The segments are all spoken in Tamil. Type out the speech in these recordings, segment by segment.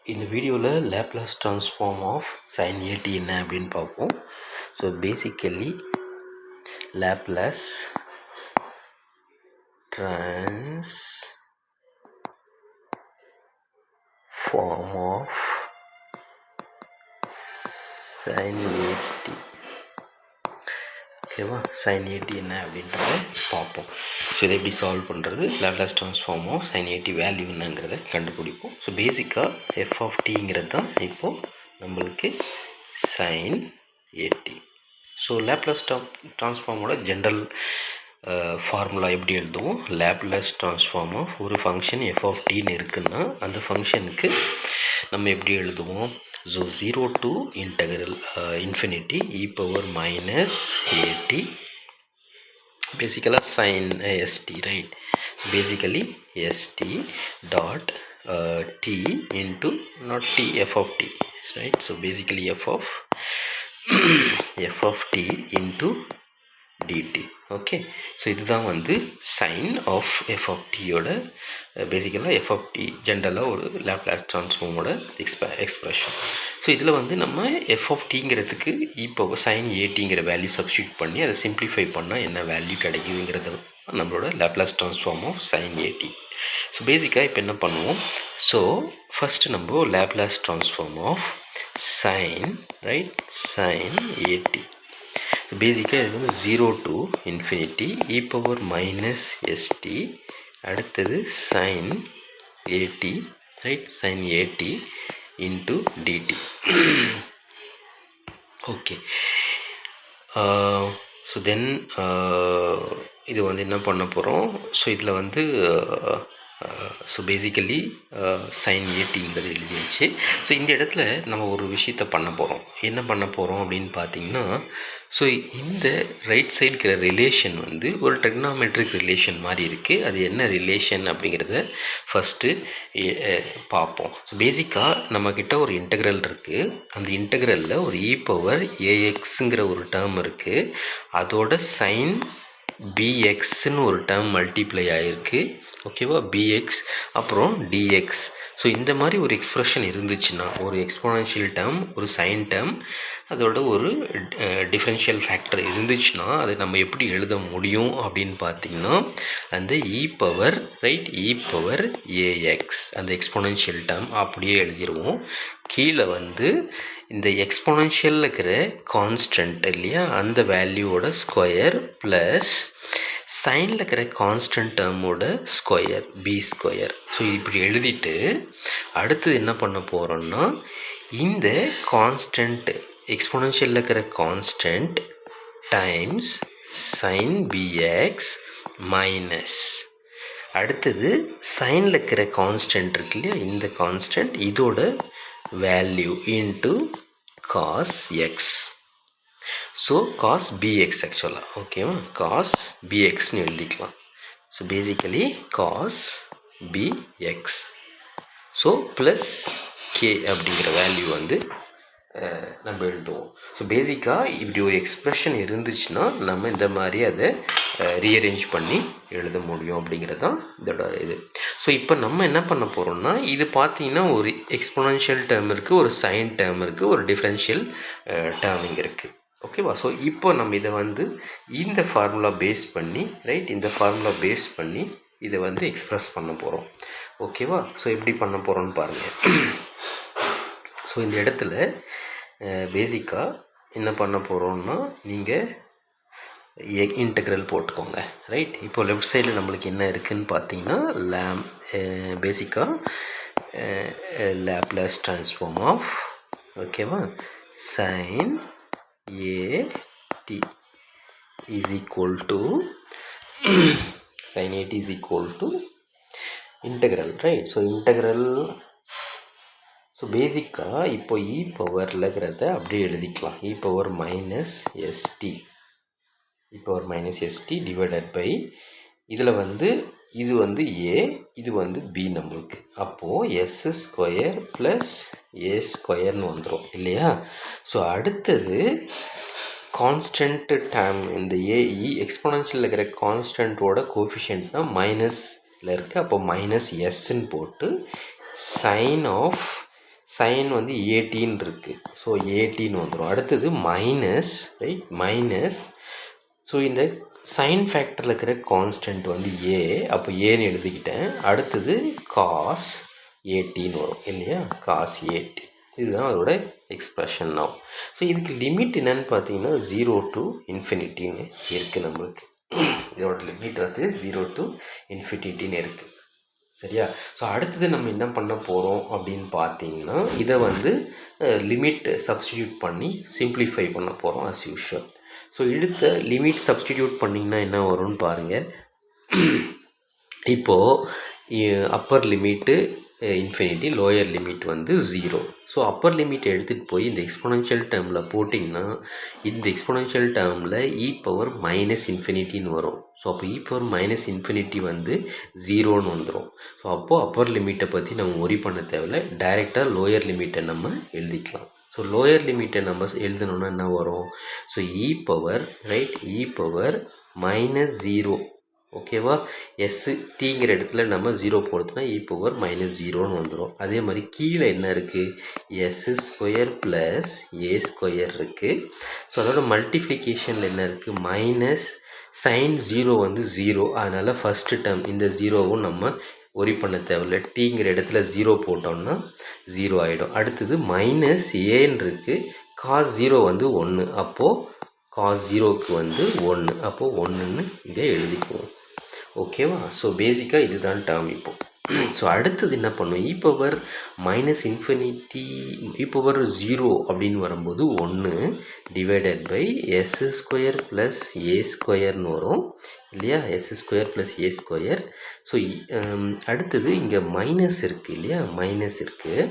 இந்த வீடியோவில் Laplace transform of sin at என்ன அப்படின்னு பார்ப்போம். So basically Laplace transform of sin at, ஓகேவா, sin at என்ன அப்படின்றத பார்ப்போம். ஸோ இதை எப்படி சால்வ் பண்ணுறது, Laplace transform of sin at value என்னங்கிறத கண்டுபிடிப்போம். ஸோ பேசிக்காக f of tங்கிறது தான் இப்போது நம்மளுக்கு sin at. ஸோ லேப்லாஸ் ட்ரான்ஸ்ஃபார்மோட ஜென்ரல் ஃபார்முலா எப்படி எழுதுவோம், லேப்லாஸ் ட்ரான்ஸ்ஃபார்ம் ஆஃப் ஒரு ஃபங்க்ஷன் f of tன்னு இருக்குன்னா அந்த ஃபங்க்ஷனுக்கு நம்ம எப்படி எழுதுவோம், so 0 to integral infinity e power minus at basically sin st, right? So basically st dot t into not t, f of t, right? So basically f of t into dt. Okay, so இதுதான் வந்து சைன் ஆஃப் எஃப் ஆஃப் டியோட பேசிக்கலாக எஃப் ஆஃப் டி ஜென்ரலாக ஒரு லேப்லாஸ் ட்ரான்ஸ்ஃபார்மோட எக்ஸ்பிரஷன். ஸோ இதில் வந்து நம்ம எஃப் ஆஃப் டிங்கிறதுக்கு இப்போ சைன் ஏடிங்கிற வேல்யூ சப்ஸ்டியூட் பண்ணி அதை சிம்பிளிஃபை பண்ணால் என்ன வேல்யூ கிடைக்குதுங்கிறது நம்மளோட Laplace transform of sine AT. So பேசிக்காக இப்போ என்ன பண்ணுவோம், ஸோ ஃபஸ்ட்டு நம்ம Laplace transform of sine, right, sine AT. So பேசிக்காக இது வந்து 0 to infinity e power minus st, அடுத்தது sin at, right, sin at into dt. Okay, so then இது வந்து என்ன பண்ண போகிறோம், ஸோ இதில் வந்து ஸோ பேசிக்கலி சைன் ஏடிங்கிறது எழுதியாச்சு. ஸோ இந்த இடத்துல நம்ம ஒரு விஷயத்த பண்ண போகிறோம். என்ன பண்ண போகிறோம் அப்படின்னு பார்த்தீங்கன்னா, ஸோ இந்த ரைட் சைடு இருக்கிற ரிலேஷன் வந்து ஒரு ட்ரிக்னாமெட்ரிக் ரிலேஷன் மாதிரி இருக்குது. அது என்ன ரிலேஷன் அப்படிங்கிறத ஃபஸ்ட்டு பார்ப்போம். ஸோ பேசிக்காக நம்மக்கிட்ட ஒரு இன்டெக்ரல் இருக்குது. அந்த இன்டெக்ரலில் ஒரு இ பவர் ஏஎக்ஸுங்கிற ஒரு டேர்ம் இருக்குது. அதோட சைன் பிஎக்ஸ்ன்னு ஒரு டேர்ம் மல்டிப்ளை ஆகிருக்கு, ஓகேவா, பிஎக்ஸ் அப்புறம் டிஎக்ஸ். ஸோ இந்த மாதிரி ஒரு எக்ஸ்ப்ரெஷன் இருந்துச்சுன்னா, ஒரு எக்ஸ்போனன்ஷியல் டேர்ம், ஒரு சைன் டேர்ம், அதோட ஒரு டிஃப்ரென்ஷியல் ஃபேக்டர் இருந்துச்சுன்னா அதை நம்ம எப்படி எழுத முடியும் அப்படின்னு பார்த்தீங்கன்னா, அந்த e power, right, e power ax அந்த எக்ஸ்போனன்ஷியல் டேர்ம் அப்படியே எழுதிடுவோம். கீழே வந்து இந்த எக்ஸ்போனன்ஷியலில் இருக்கிற கான்ஸ்டன்ட் இல்லையா, அந்த வேல்யூவோட ஸ்கொயர் ப்ளஸ் சைனில் இருக்கிற கான்ஸ்டன்ட் டேர்மோட ஸ்கொயர், பி ஸ்கொயர். ஸோ இப்படி எழுதிட்டு அடுத்தது என்ன பண்ண போகிறோம்னா, இந்த கான்ஸ்டன்ட் எக்ஸ்போனன்ஷியலில் இருக்கிற constant times sine BX minus அடுத்தது சைனில் இருக்கிற கான்ஸ்டன்ட் இருக்கு இல்லையா, இந்த கான்ஸ்டன்ட் இதோட value into cos X. So cos BX ஆக்சுவலாக, ஓகேவா, காஸ் பிஎக்ஸ்னு எழுதிக்கலாம். So basically cos BX. So plus K அப்படிங்கிற வேல்யூ வந்து நம்ம எழுதுவோம். ஸோ பேசிக்காக இப்படி ஒரு எக்ஸ்ப்ரெஷன் இருந்துச்சுன்னா நம்ம இந்த மாதிரி அதை ரீஅரேஞ்ச் பண்ணி எழுத முடியும் அப்படிங்கிறது தான் இதோட இது. ஸோ இப்போ நம்ம என்ன பண்ண போகிறோம்னா, இது பார்த்தீங்கன்னா ஒரு எக்ஸ்போனன்ஷியல் டேர்ம் இருக்குது, ஒரு சைன் டேர்ம் இருக்குது, ஒரு டிஃப்ரென்ஷியல் டேர்மிங் இருக்குது, ஓகேவா. ஸோ இப்போ நம்ம இதை வந்து இந்த ஃபார்முலா பேஸ் பண்ணி, ரைட், இந்த ஃபார்முலா பேஸ் பண்ணி இதை வந்து எக்ஸ்ப்ரெஸ் பண்ண போகிறோம், ஓகேவா. ஸோ எப்படி பண்ண போகிறோன்னு பாருங்கள். ஸோ இந்த இடத்துல பேசிக்காக என்ன பண்ண போகிறோம்னா, நீங்கள் இன்டெக்ரல் போட்டுக்கோங்க, ரைட். இப்போ லெஃப்ட் சைடில் நம்மளுக்கு என்ன இருக்குதுன்னு பார்த்தீங்கன்னா, பேசிக்காக லேப்லாஸ் ட்ரான்ஸ்ஃபார்ம் ஆஃப், ஓகேவா, sine AT is equal to sin at is equal to integral, right. So integral, so பேசிக்காக இப்போ இ பவரில் இருக்கிறத அப்படியே எழுதிக்கலாம், E power minus ST, E power minus ST divided by, இதில் வந்து இது வந்து ஏ, இது வந்து பி நம்மளுக்கு. அப்போது எஸ் ஸ்கொயர் ப்ளஸ் ஏ ஸ்கொயர்னு வந்துடும் இல்லையா. ஸோ அடுத்தது கான்ஸ்டன்ட் டேர்ம், இந்த ஏஇ எக்ஸ்போனன்ஷியலில் இருக்கிற கான்ஸ்டன்ட்டோட கோஃபிஷியன்ட்னா மைனஸில் இருக்குது, அப்போ மைனஸ் எஸ்ன்னு போட்டு சைன் ஆஃப் சைன் வந்து ஏடின்னு இருக்குது. ஸோ ஏடின்னு வந்துடும். அடுத்தது மைனஸ், ரைட், மைனஸ். ஸோ இந்த சைன் ஃபேக்டரில் இருக்கிற கான்ஸ்டன்ட் வந்து ஏ, அப்போ ஏன்னு எழுதிக்கிட்டேன். அடுத்தது காஸ் ஏடின்னு வரும் இல்லையா, காஸ் ஏடி. இதுதான் அதோட எக்ஸ்ப்ரெஷன் now. ஸோ இதுக்கு லிமிட் என்னன்னு பார்த்தீங்கன்னா 0 to இன்ஃபினிட்டின்னு இருக்குது நம்மளுக்கு. இதோட லிமிட் வந்து 0 to இன்ஃபினிட்டின்னு இருக்குது. சரியா? ஸோ அடுத்தது நம்ம என்ன பண்ண போகிறோம் அப்படின்னு பார்த்தீங்கன்னா, இதை வந்து லிமிட் சப்ஸ்டிடியூட் பண்ணி சிம்பிளிஃபை பண்ண போகிறோம் as usual. ஸோ எடுத்த லிமிட் சப்ஸ்டிடியூட் பண்ணிங்கன்னா என்ன வரும்னு பாருங்கள். இப்போது Appar limit infinity, lower limit வந்து 0. ஸோ அப்பர் லிமிட் எடுத்துகிட்டு போய் இந்த எக்ஸ்பொனென்ஷியல் டேர்மில் போட்டிங்கன்னா இந்த எக்ஸ்பொனென்ஷியல் டேர்மில் இ பவர் மைனஸ் இன்ஃபினிட்டின்னு வரும். ஸோ அப்போ இ பவர் மைனஸ் இன்ஃபினிட்டி வந்து 0ன்னு வந்துடும். ஸோ அப்போது அப்பர் லிமிட்டை பற்றி நம்ம ஒரி பண்ண தேவையில்லை, டைரெக்டாக லோயர் லிமிட்டை நம்ம எழுதிக்கலாம். ஸோ லோயர் லிமிட்டை நம்ம எழுதணுன்னா என்ன வரும்? ஸோ இ பவர், ரைட், இ பவர் மைனஸ் 0, ஓகேவா? எஸ்ஸு டீங்கிற இடத்துல நம்ம 0 போடுறதுனா இ பவர் மைனஸ் 0ன்னு வந்துடும். அதே மாதிரி கீழே என்ன இருக்குது? S square plus A square இருக்குது. ஸோ அதோட மல்டிப்ளிகேஷனில் என்ன இருக்குது? மைனஸ் சைன் 0 வந்து 0, அதனால் ஃபஸ்ட்டு டேர்ம் இந்த 0வும் நம்ம ஒரி பண்ண தேவையில்லை. டீங்கிற இடத்துல 0 போட்டோம்னா 0 ஆகிடும். அடுத்தது மைனஸ் ஏன்னு இருக்குது, காஸ் 0 வந்து 1, அப்போது காஸ் 0க்கு வந்து 1, அப்போது 1ன்னு இங்கே எழுதிக்குவோம். ஓகேவா? ஸோ பேசிக்காக இதுதான் டேர்ம் இப்போது. ஸோ அடுத்தது என்ன பண்ணும்? E power minus infinity, E power 0 அப்படின்னு வரும்போது 1 divided by S square plus A ஸ்கொயர்னு வரும் இல்லையா, S square plus A square. So அடுத்தது இங்கே மைனஸ் இருக்குது இல்லையா, மைனஸ் இருக்குது.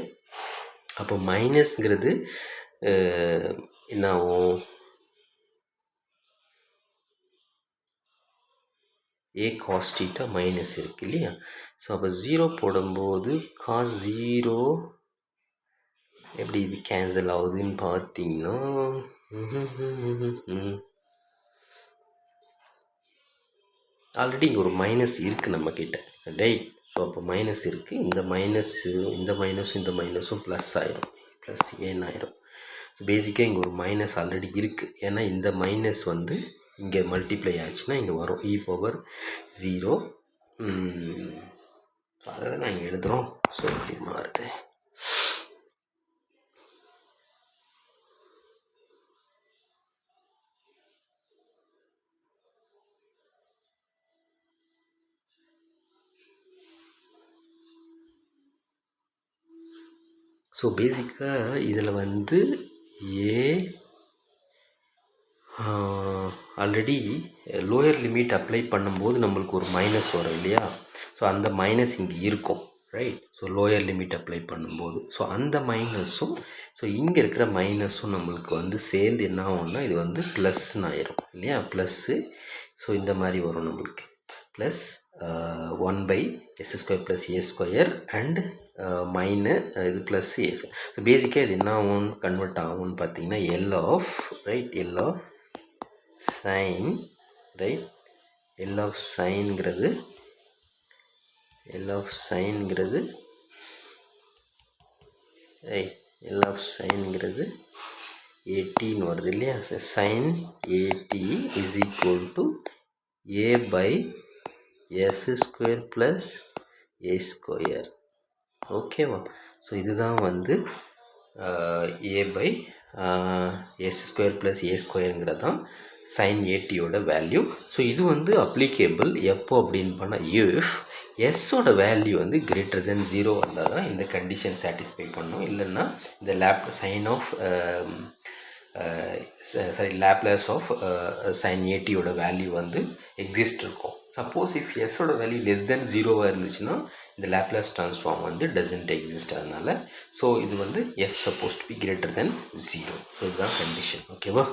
அப்போ மைனஸ்ங்கிறது என்ன ஆகும்? ஏ காஸ் தீட்டா மைனஸ் இருக்குது இல்லையா. ஸோ அப்போ 0 போடும்போது காஸ் 0 எப்படி இது கேன்சல் ஆகுதுன்னு பார்த்தீங்கன்னா, ஆல்ரெடி இங்கே ஒரு மைனஸ் இருக்குது நம்மக்கிட்ட, ரைட். ஸோ அப்போ மைனஸ் இருக்குது, இந்த மைனஸும் இந்த மைனஸும் ப்ளஸ் ஆயிரும், ப்ளஸ் ஏன்னு ஆயிரும். ஸோ பேசிக்காக இங்கே ஒரு மைனஸ் ஆல்ரெடி இருக்குது, ஏன்னா இந்த மைனஸ் வந்து இங்கே மல்டிப்ளை ஆச்சுன்னா இங்கே வரும் இ பவர் 0. அதை நான் இங்கே எழுதுகிறோம். ஸோ இப்படி மாறுது. ஸோ பேசிக்காக இதில் வந்து ஏ ஆல்ரெடி லோயர் லிமிட் அப்ளை பண்ணும்போது நம்மளுக்கு ஒரு மைனஸ் வரும் இல்லையா. ஸோ அந்த மைனஸ் இங்கே இருக்கும், right. So lower limit apply பண்ணும்போது ஸோ அந்த மைனஸும் ஸோ இங்கே இருக்கிற மைனஸும் நம்மளுக்கு வந்து சேர்ந்து என்ன ஆகும்னா இது வந்து ப்ளஸ்ன்னு ஆயிரும் இல்லையா, ப்ளஸ்ஸு. ஸோ இந்த மாதிரி வரும் நம்மளுக்கு plus 1 by S square plus A square and இது ப்ளஸ் ஏ. ஸோ பேசிக்காக இது என்ன ஆகும்னு கன்வெர்ட் ஆகும்னு பார்த்தீங்கன்னா L of, right, L of sine, right, L of சைன்ங்கிறது ரைட், எல் ஆஃப் சைன்ங்கிறது ஏடின்னு வருது இல்லையா. Sine AT is equal to A by S square plus A square, ஓகேவா. ஸோ இதுதான் வந்து A by S square plus A ஸ்கொயருங்கிறது தான் சைன் ஏடியோட வேல்யூ. ஸோ இது வந்து அப்ளிகேபிள் எப்போ அப்படின்னு பண்ணால் இஃப் எஸ்ஸோட வேல்யூ வந்து கிரேட்டர் தென் 0 வந்தால் தான் இந்த கண்டிஷன் சாட்டிஸ்ஃபை பண்ணும். இல்லைன்னா இந்த லேப்லஸ் ஆஃப் சைன் ஏடியோட வேல்யூ வந்து எக்ஸிஸ்ட் இருக்கும். சப்போஸ் இஃப் எஸ்ஸோட வேல்யூ லெஸ் தென் 0வாக இருந்துச்சுன்னா இந்த லேப்லஸ் ட்ரான்ஸ்ஃபார்ம் வந்து டசன்ட் எக்ஸிஸ்ட், அதனால். ஸோ இது வந்து S supposed to be greater than 0. So இதுதான் கண்டிஷன், ஓகேவா.